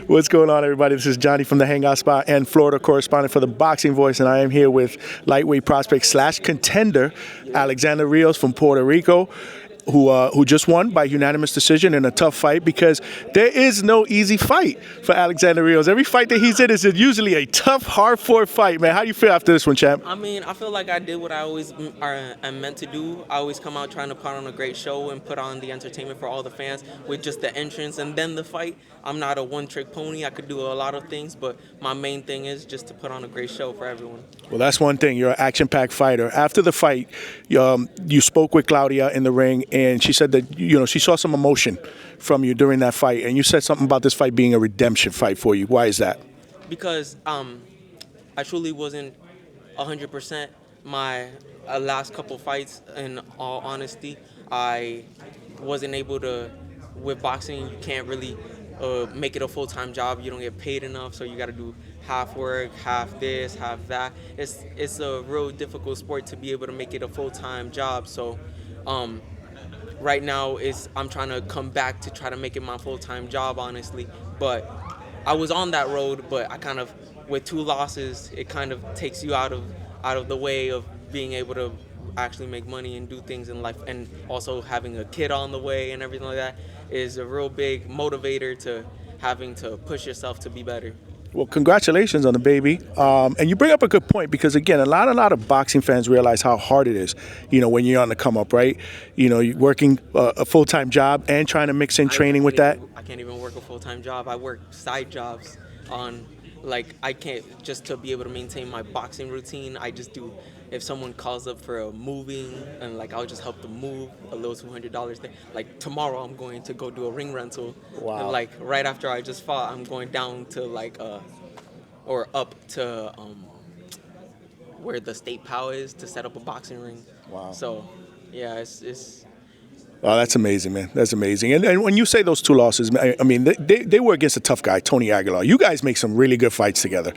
What's going on, everybody? This is Johnny from the Hangout Spot and Florida correspondent for the Boxing Voice, and I am here with lightweight prospect / contender Alexander Rios from Puerto Rico, who just won by unanimous decision in a tough fight, because there is no easy fight for Alexander Rios. Every fight that he's in is usually a tough, hard-fought fight, man. How do you feel after this one, champ? I mean, I feel like I did what I always am meant to do. I always come out trying to put on a great show and put on the entertainment for all the fans with just the entrance and then the fight. I'm not a one-trick pony. I could do a lot of things, but my main thing is just to put on a great show for everyone. Well, that's one thing. You're an action-packed fighter. After the fight, you spoke with Claudia in the ring, and she said that she saw some emotion from you during that fight, and you said something about this fight being a redemption fight for you. Why is that? Because I truly wasn't 100%. My last couple fights, in all honesty, I wasn't able to. With boxing, you can't really make it a full-time job. You don't get paid enough, so you got to do half work, half this, half that. It's a real difficult sport to be able to make it a full-time job. So right now I'm trying to come back to try to make it my full-time job, honestly. But I was on that road, but I kind of, with 2 losses, it kind of takes you out of the way of being able to actually make money and do things in life. And also having a kid on the way and everything like that is a real big motivator to having to push yourself to be better. Well, congratulations on the baby. And you bring up a good point, because, again, a lot of boxing fans realize how hard it is, when you're on the come up, right? You're working a full-time job and trying to mix in training with that. I can't even work a full-time job. I work side jobs on, I can't, just to be able to maintain my boxing routine. I just do, if someone calls up for a moving, and I'll just help them move a little $200 there. Tomorrow I'm going to go do a ring rental. Wow. And right after I just fought, I'm going down to or up to where the state POW is to set up a boxing ring. Wow. So yeah, it's Oh, that's amazing, man. That's amazing. And when you say those 2 losses, I mean, they were against a tough guy, Tony Aguilar. You guys make some really good fights together,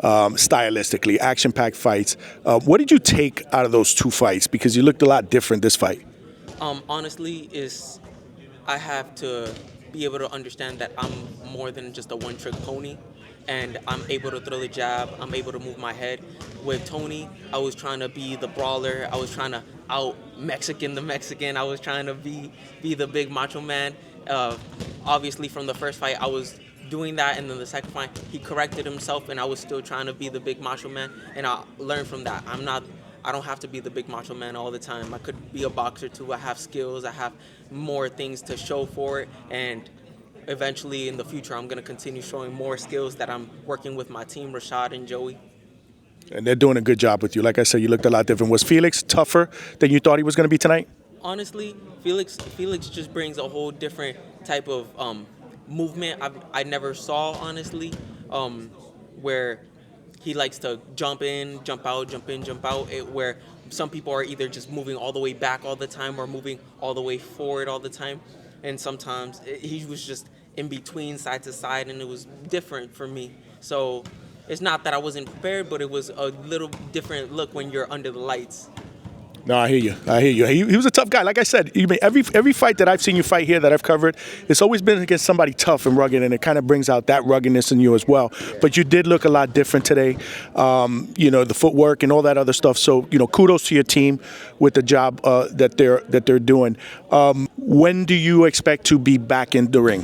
stylistically, action-packed fights. What did you take out of those 2 fights? Because you looked a lot different this fight. Honestly, I have to be able to understand that I'm more than just a one-trick pony, and I'm able to throw the jab. I'm able to move my head. With Tony, I was trying to be the brawler. I was trying to out-Mexican the Mexican. I was trying to be the big macho man. Obviously, from the first fight, I was doing that, and then the second fight, he corrected himself, and I was still trying to be the big macho man, and I learned from that. I don't have to be the big macho man all the time. I could be a boxer too. I have skills. I have more things to show for it, and eventually in the future, I'm going to continue showing more skills that I'm working with my team, Rashad and Joey. And they're doing a good job with you. Like I said, you looked a lot different. Was Felix tougher than you thought he was going to be tonight? Honestly, Felix just brings a whole different type of movement I never saw, honestly, where he likes to jump in, jump out, jump in, jump out, where some people are either just moving all the way back all the time or moving all the way forward all the time. And sometimes he was just in between, side to side, and it was different for me. So it's not that I wasn't prepared, but it was a little different look when you're under the lights. No, I hear you. He was a tough guy. Like I said, every fight that I've seen you fight here that I've covered, it's always been against somebody tough and rugged, and it kind of brings out that ruggedness in you as well. But you did look a lot different today, the footwork and all that other stuff. So, kudos to your team with the job that they're doing. When do you expect to be back in the ring?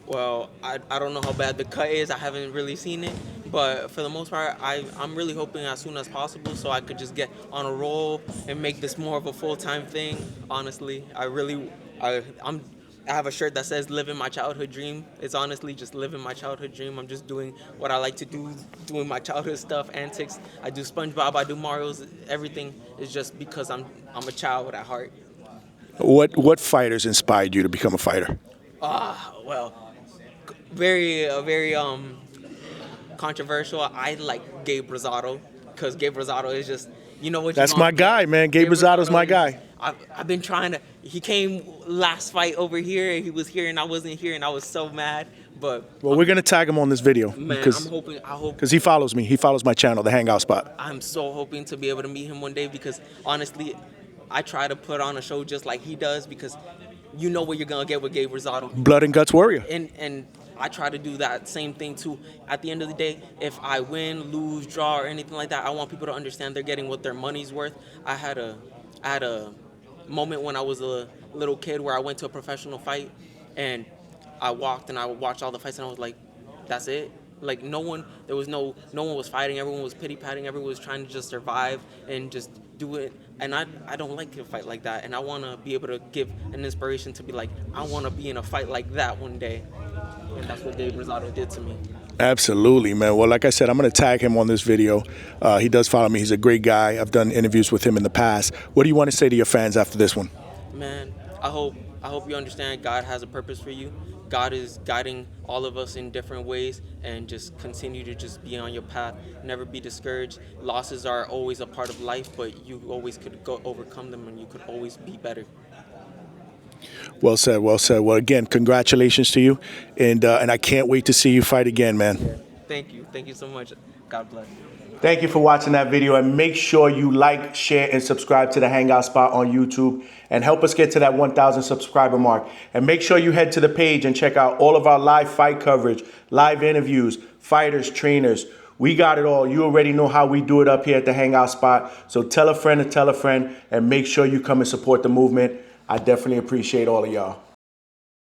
Well, I don't know how bad the cut is. I haven't really seen it. But for the most part, I'm really hoping as soon as possible so I could just get on a roll and make this more of a full-time thing, honestly. I have a shirt that says living my childhood dream. It's honestly just living my childhood dream. I'm just doing what I like to do, doing my childhood stuff, antics. I do SpongeBob, I do Mario's. Everything is just because I'm a child at heart. What fighters inspired you to become a fighter? Well, very controversial. I like Gabe Rosado, because Gabe Rosado is just, That's my guy, man. Gabe Rosado's my guy. I've been trying to. He came last fight over here. He was here and I wasn't here, and I was so mad. But we're gonna tag him on this video, man, because I hope because he follows me. He follows my channel, the Hangout Spot. I'm so hoping to be able to meet him one day, because honestly, I try to put on a show just like he does, because you know what you're gonna get with Gabe Rosado. Blood and guts warrior. And I try to do that same thing too. At the end of the day, if I win, lose, draw, or anything like that, I want people to understand they're getting what their money's worth. I had a moment when I was a little kid where I went to a professional fight, and I walked and I watched all the fights, and I was like, that's it. Like no one was fighting. Everyone was pity patting. Everyone was trying to just survive and just do it. And I don't like to fight like that. And I want to be able to give an inspiration to be like, I want to be in a fight like that one day. And that's what Dave Rosado did to me. Absolutely, man. Well, like I said, I'm going to tag him on this video. He does follow me. He's a great guy. I've done interviews with him in the past. What do you want to say to your fans after this one? Man, I hope you understand God has a purpose for you. God is guiding all of us in different ways, and just continue to just be on your path. Never be discouraged. Losses are always a part of life, but you always could go overcome them, and you could always be better. Well said, well said. Well, again, congratulations to you, and I can't wait to see you fight again, man. Thank you so much. God bless. Thank you for watching that video, and make sure you like, share, and subscribe to the Hangout Spot on YouTube, and help us get to that 1,000 subscriber mark. And make sure you head to the page and check out all of our live fight coverage, live interviews, fighters, trainers. We got it all. You already know how we do it up here at the Hangout Spot. So tell a friend to tell a friend, and make sure you come and support the movement. I definitely appreciate all of y'all.